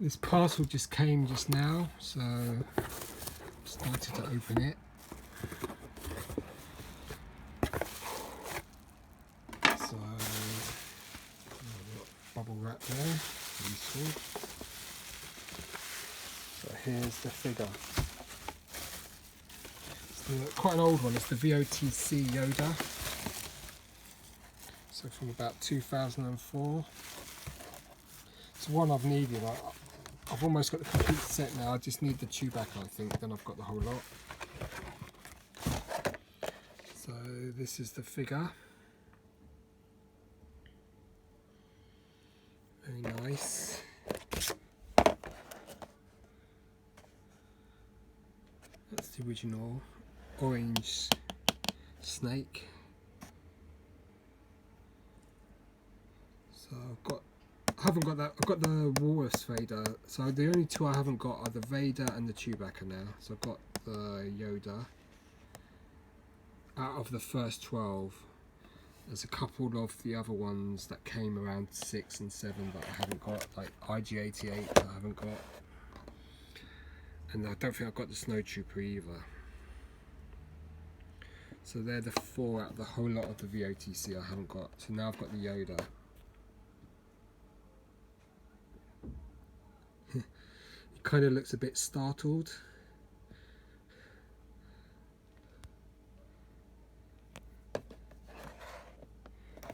This parcel just came just now, so started to open it. So bubble wrap there, useful. So here's the figure. It's quite an old one. It's the VOTC Yoda. So from about 2004. It's one I've needed. I've almost got the complete set now. I just need the Chewbacca, I think. Then I've got the whole lot. So this is the figure. Very nice. That's the original orange snake. So I haven't got that. I've got the Walrus Vader. So the only two I haven't got are the Vader and the Chewbacca now. So I've got the Yoda. Out of the first 12, there's a couple of the other ones that came around 6 and 7 that I haven't got, like IG-88 that I haven't got. And I don't think I've got the Snow Trooper either. So they're the 4 out of the whole lot of the VOTC I haven't got. So now I've got the Yoda. He kind of looks a bit startled.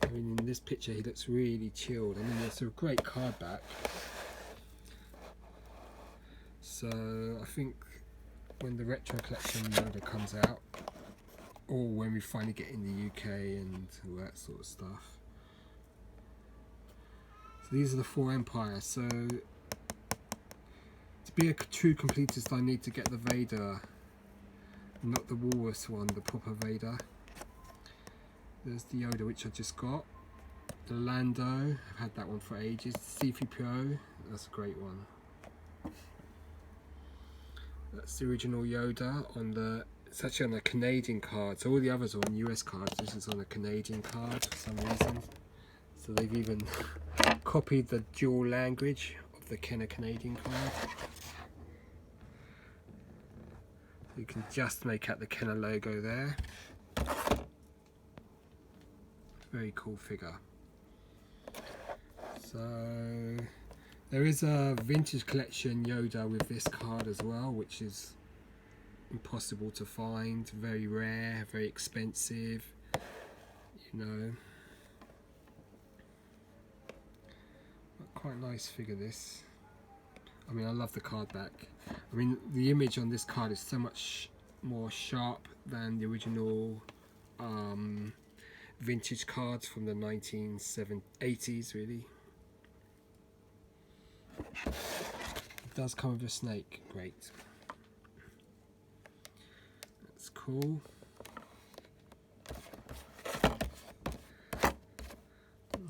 I mean, in this picture he looks really chilled. I mean, it's a great card back. So I think when the retro collection Yoda comes out, or when we finally get in the UK and all that sort of stuff. So these are the 4 Empires. So to be a true completist, I need to get the Vader, not the Walrus one, the proper Vader. There's the Yoda, which I just got. The Lando, I've had that one for ages. C-3PO, that's a great one. That's the original Yoda on the, it's actually on a Canadian card. So all the others are on US cards, this is on a Canadian card for some reason. So they've even copied the dual language of the Kenner Canadian card. You can just make out the Kenner logo there. Very cool figure. So there is a vintage collection Yoda with this card as well, which is impossible to find, very rare, very expensive, you know. But quite a nice figure this. I mean, I love the card back. I mean, the image on this card is so much more sharp than the original vintage cards from the 1980s, really. It does come with a snake, great. That's cool.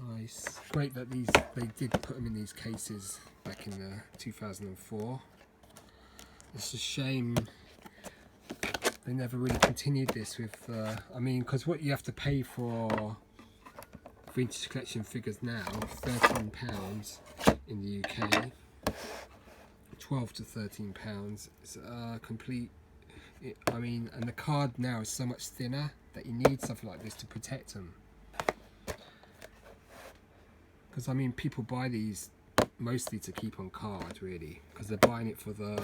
Nice. Great that they did put them in these cases back in 2004. It's a shame they never really continued this with, I mean, because what you have to pay for vintage collection figures now, £13 in the UK, 12 to £13. It's complete, I mean, and the card now is so much thinner that you need something like this to protect them. Because I mean, people buy these mostly to keep on card, really, because they're buying it for the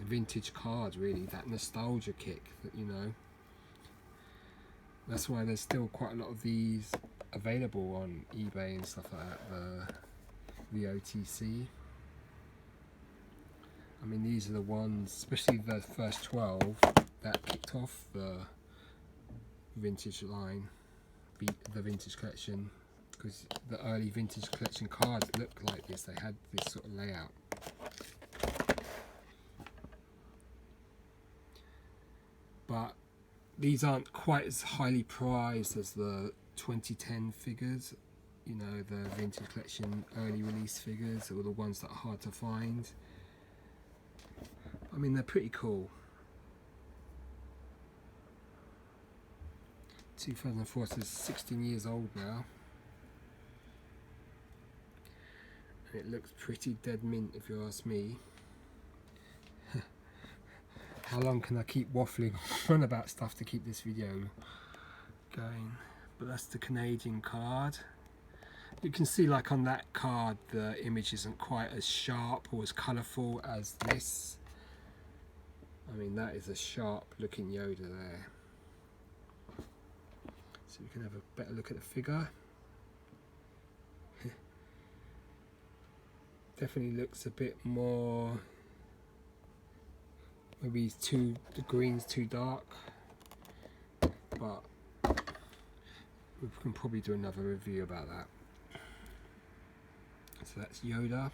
vintage card, really, that nostalgia kick, that, you know. That's why there's still quite a lot of these available on eBay and stuff like that, the OTC. I mean, these are the ones, especially the first 12, that kicked off the vintage line, the vintage collection, because the early vintage collection cards looked like this. They had this sort of layout. But these aren't quite as highly prized as the 2010 figures, you know, the vintage collection early release figures, or the ones that are hard to find. I mean, they're pretty cool. 2004, so it's 16 years old now. It looks pretty dead mint if you ask me. How long can I keep waffling on about stuff to keep this video going? But that's the Canadian card. You can see, like on that card, the image isn't quite as sharp or as colourful as this. I mean, that is a sharp looking Yoda there. So we can have a better look at the figure. Definitely looks a bit more, maybe the green's too dark, but we can probably do another review about that. So that's Yoda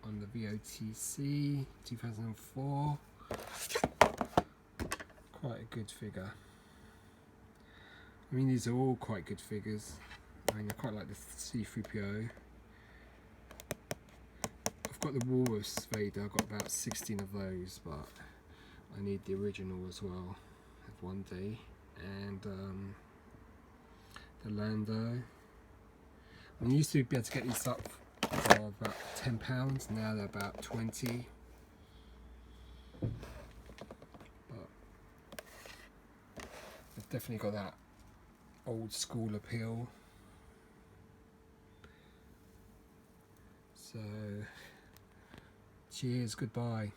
on the VOTC 2004. Quite a good figure. I mean, these are all quite good figures. I mean, I quite like the C-3PO. I've got the Walrus Vader. I've got about 16 of those, but I need the original as well. Have one day. And the Lando. I used to be able to get these up for about £10. Now they're about 20. But they've definitely got that old school appeal. So cheers, goodbye.